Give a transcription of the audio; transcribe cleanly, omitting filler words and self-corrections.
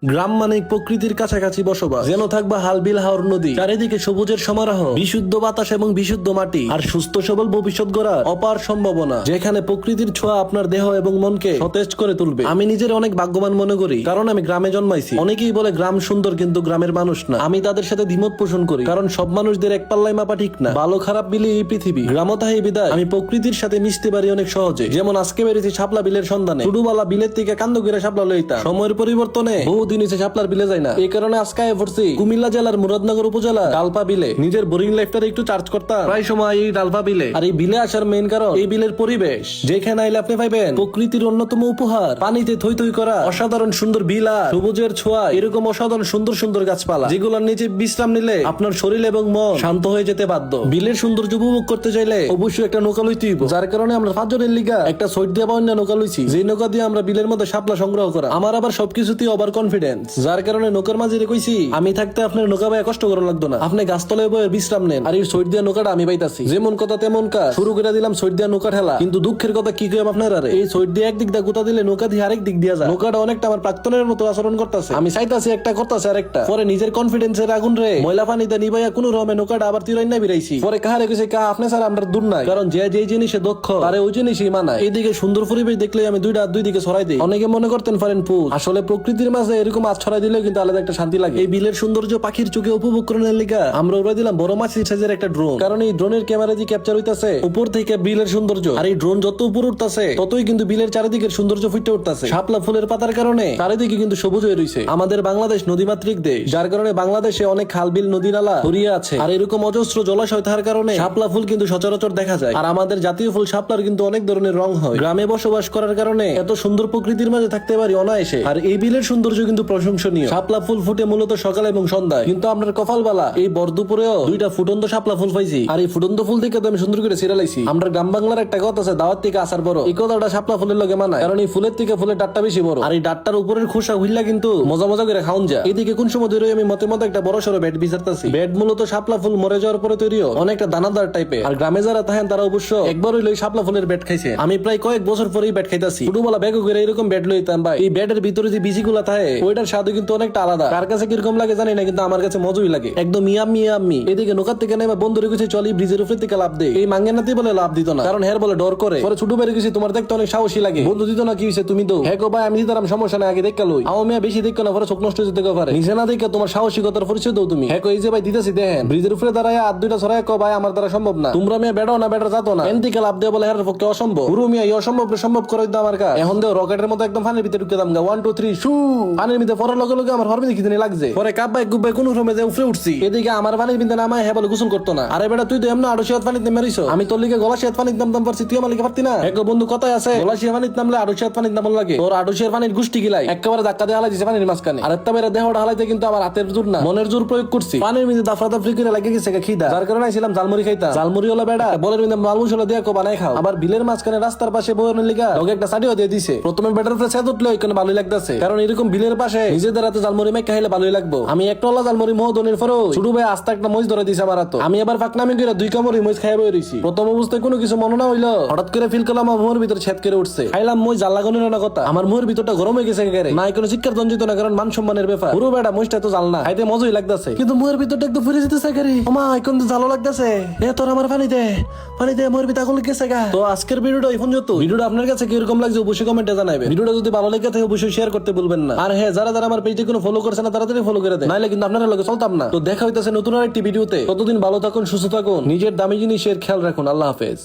গ্রাম মানে প্রকৃতির কাছাকাছি বসবাস, যেন থাকবা হালবিল হাওর নদী, চারিদিকে সবুজের সমারোহ, বিশুদ্ধ বাতাস এবং বিশুদ্ধ মাটি, আর সুস্থ সবল ভবিষ্যৎ গড়ার অপার সম্ভাবনা, যেখানে প্রকৃতির ছোঁয়া আপনার দেহ এবং মনকে সতেজ করে তুলবে। আমি নিজের অনেক ভাগ্যবান মনে করি, কারণ আমি গ্রামে জন্মাইছি। অনেকেই বলে গ্রাম সুন্দর, কিন্তু গ্রামের মানুষ না। আমি তাদের সাথে দ্বিমত পোষণ করি, কারণ সব মানুষদের এক পাল্লায় মাপা ঠিক না। ভালো খারাপ মিলিয়ে এই পৃথিবী। গ্রামতাহী বিদায় আমি প্রকৃতির সাথে মিশতে পারি অনেক সহজে। যেমন আজকে বেরিয়েছি শাপলা বিলের সন্ধানে। ছোটবেলা বিলের থেকে কান্দ করে শাপলা লইতাম। সময়ের পরিবর্তনে বহুদিন হয়েছে শাপলার বিলে যায় না। এই কারণে আজকে পড়ছি কুমিল্লা জেলার মুরাদনগর উপজেলা ডালপা বিলে। নিজের বোরিং লাইফটা একটু চার্জ করতাম প্রায় সময় এই ডালপা বিলে। আর এই বিলে আসার মেইন কারণ এই বিলের পরিবেশ, যেখানে আইলে আপনি পাইবেন প্রকৃতির অন্যতম উপহার, পানিতে থই থই করা অসাধারণ সুন্দর বিলা, সবুজের ছোঁয়া, এরকম অসাধারণ সুন্দর সুন্দর গাছপালা, যেগুলোর নিচে বিশ্রাম নিলে আপনার শরীর এবং মন শান্ত হয়ে যেতে বাধ্য। বিলের সৌন্দর্য উপভোগ করতে চাইলে অবশ্যই একটা নৌকা লইতে হইব। যার কারণে আমরা 5 জনের লিগা একটা সইট দিয়ে পাওয়া নৌকা লইছি, যে নৌকা দিয়ে আমরা বিলের মধ্যে শাপলা সংগ্রহ করা। আমার আবার সবকিছুতে ওভার কনফিডেন্স, যার কারণে নৌকার মাঝে কইছি আমি থাকতে আপনার নৌকা ভাই কষ্ট করা লাগতো না। আপনি গাছতলায় বয়ে বিশ্রাম নেন, আর এই সইট দিয়া নৌকাটা আমি পাইতাছি। যেমন কথা তেমন কাজ শুরু করে দিলাম সইট দিয়া নৌকা ঠেলা। কিন্তু দুঃখের কথা কি কইম আপনার, আরে এই সইট দিয়ে একদিক দিয়ে গুতা দিলে নৌকা দিয়ে আরেক দিক দিয়া যায়। নৌকাটা অনেকটা আমার প্রাক্তনের মতো আচরণ করতেছে। আমি চাইতাছি একটা করতেছে আরেকটা। পরে নিজের কনফিডেন্সের আগুন রে ময়লা পানিতে নিবাইয়া কোন রকমে নৌকাটা আবার তিরাই না বিরাইছি। পরে কাহারে কইছে কা আপনি স্যার আমরা দূর নাই, কারণ যে যে জিনিসে দক্ষ তারে ওই জিনিসই মানায়। এইদিকে সুন্দর পরিবেশ দেখলে আমি দুইটা দুই দিকে ছড়াই দিই। অনেকে মনে করতেন পারেন পুল, আসলে প্রকৃতির মাঝে এরকম আজ ছড়াই দিলেও কিন্তু আলাদা একটা শান্তি লাগে। এই বিলের সৌন্দর্য পাখির চোখে উপভোগ করার লিগা আমরা উড়াই দিলাম বড় মাছের সাইজের একটা ড্রোন, কারণ এই ড্রোনের ক্যামেরা দিয়ে ক্যাপচার হইতাছে উপর থেকে বিলের সৌন্দর্য। আর এই ড্রোন যত উপর উঠতাছে ততই কিন্তু বিলের চারিদিকের সৌন্দর্য ফুটে উঠতাছে। শাপলা ফুলের পাতার কারণে চারিদিকে কিন্তু সবুজ হয়ে রয়েছে। আমাদের বাংলাদেশ নদীমাতৃক দেশ, যার কারণে বাংলাদেশে অনেক খাল বিল নদী নালা ছড়িয়ে আছে। আর এরকম অজস্র জলাশয় থাকার কারণে শাপলা ফুল কিন্তু সচরাচর দেখা যায়। আর আমাদের জাতীয় ফুল শাপলার কিন্তু অনেক ধরনের রং হয়। গ্রামে বসবাস করার কারণে এত সুন্দর প্রকৃতির মাঝে থাকতে পারি অনায়াসে। আর এই বিলের সৌন্দর্য কিন্তু প্রশংসনীয়। শাপলা ফুল ফুটে মূলত সকাল এবং সন্ধ্যায়, কিন্তু আপনার কপাল বালা এই বরদুপুরেও দুইটা ফুটন্ত শাপলা ফুল পাইছি। আর এই ফুটন্ত ফুল থেকে তো আমি সুন্দর করে সিরালাইছি। আমরা গ্রাম বাংলার একটা কথা আছে, দাওয়াত থেকে আসার বড়। এই কথাটা শাপলা ফুলের লগে মানায়, কারণ এই ফুলের থেকে ফুলের ডাটটা বেশি বড়। আর এই ডাটটার উপরের খোসা হুইল্লা কিন্তু মজা মজা করে খাওন যায়। এদিকে কোন সময় ধরে আমি মতে মতো একটা বড় সড়ো বেড বিচারতাছি। বেড মূলত শাপলা ফুল মরে যাওয়ার পরে তৈরিও অনেকটা দানাদার টাইপের। আর গ্রামে যারা থাকেন তারা অবশ্য একবার হইলো শাপলা ফুলের বেড খাইছে। আমি প্রায় কয়েক বছর পরেই বেড খাইতাছি। ছোটবেলা ব্যাগ করে এরকম বেড লইতাম ভাই। এই বেডের ভিতরে যে বিচিগুলা থাকে ওইটার স্বাদও কিন্তু অনেকটা আলাদা। কার কাছে কিরকম লাগে জানি না, কিন্তু আমার কাছে মজাই লাগে একদম। Yummy yummy. এদিকে নৌকার থেকে নেমে বন্ধুরে কিছু চলি ব্রিজের উপরে থেকে লাভ দেয়। এই মাঙ্গেনাতে বলে লাভ দিত না, কারণ হের বলে ডর করে। পরে ছোট বেড়ে গেছি, তোমার দেখতে অনেক সাহসী লাগে। বন্ধু দিত না, কি হয়েছে তুমি তো হ্যাঁ ভাই আমি দিতাম, সমস্যা নাই আগে দেখা লই। আও মেয়া বেশি দেখো না, পরে চোখ নষ্ট হয়ে যেতে পারে। নিজে না দেখে তোমার সাহসিকতার পরিচয় দাও তুমি। হ্যাঁ এই যে ভাই দিতেছি দেখেন, ব্রিজের উপরে দাঁড়ায় আর দুইটা ছড়ায় কো ভাই আমার দ্বারা সম্ভব না। তোমরা মেয়ে বেড়াও না, বেটার যাতো না এনদিকে লাভ দেয় বলে হের পক্ষে অসম্ভব। গুরু মিয়া এই অসম্ভব সম্ভব করে দিতে আমার কাছে। এখন দেও রকেটের মতো একদম পানির ভিতরে ঢুকে দাম গা 1 2 3 শু। পানির ভিতরে পড়ার লগে লগে আমার হরমে কি জানি লাগছে। পরে কাপ বাই গুব বাই কোন রকমে যে উপরে উঠছি। এদিকে আমার পানির ভিতরে নামায় হ্যাঁ বলে গোসল করতো না। আরে বেটা তুই তো এমন 800 পানিতে মেরিছো, আমি তোর লিগে গলা শেত পানিতে নামতাম পারছি, তুই আমার লিগে পারতি না। এক বন্ধু কথাই আছে, গলা শেত পানিতে নামলে 800 পানিতে নামন লাগে। তোর 800 পানির গুষ্টি গিলাই একেবারে ধাক্কা দিয়ে হালাই দিছে পানির মাঝখানে। আর একটা বেরা দেহটা হালাইতে কিন্তু আমার হাতের জোর না মনের জোর প্রয়োগ করছি। পানির মধ্যে দাফরাদাফরি করে লাগে গেছে খিদা, যার কারণে আইছিলাম জালমুড়ি খাইতাম। জালমুড়ি হলো বেটা বলের মধ্যে মাল মশলা দিয়ে কো বানাই খাও। আবার বিলের মাঝখানে রাস্তার পাশে বইনের লিগা লগে একটা সাডিও দিয়ে দিছে। প্রথমে বেটার উপরে সেদ উঠলে ওইখানে ভালোই লাগতেছে, কারণ এরকম বিলের পাশে নিজেদের হাতে জালমুড়ি মেখে খাইলে ভালোই লাগবো। আমি একটা ওলা জালমুড়ি মহদনের পরেও ছোট ভাই আস্তে একটা মহিষ ধরে দিছে আমার হাতে। আমি আবার ফাঁকনামি করে 2 কামড়ি মহিষ খাই বই রইছি। প্রথম অবস্থায় কোনো কিছু মনে না হইলো, হঠাৎ করে ফিল করলাম আমার মুহের ভিতরে ছেদ করে উঠছে। খাইলাম মই জাল লাগানোর না কথা, আমার মুহের ভিতরটা গরম হয়ে গেছে একেবারে। না কোনো শিক্ষার দঞ্জিত না, কারণ মান সম্মানের ব্যাপার। পুরো বেটা মহিষটা তো জাল না, খাইতে মজাই লাগতেছে, কিন্তু মুহের ভিতরটা একদম ফুরে যেতেছে একেবারে। ওমা এখন তো জালো লাগতেছে। এ তোর আমার পানি দে মুহের ভিতর আগুন লেগেছে গা। তো আজকের ভিডিওটা এই পর্যন্ত। ভিডিওটা আপনার কাছে কিরকম লাগছে অবশ্যই কমেন্টে জানাবেন। ভিডিওটা যদি ভালো লেগে থাকে অবশ্যই শেয়ার করতে ভুলবেন না। আর হ্যাঁ যারা যারা আমার পেজে কোনো ফলো করছে না তাড়াতাড়ি ফলো করে দেন, নাইলে কিন্তু আপনারা লগে চলতাম না। তো দেখা হইতাছে নতুন আরেকটি ভিডিওতে। ততদিন ভালো থাকুন, সুস্থ থাকুন, নিজের দামি জিনিসের খেয়াল রাখুন। আল্লাহ হাফেজ।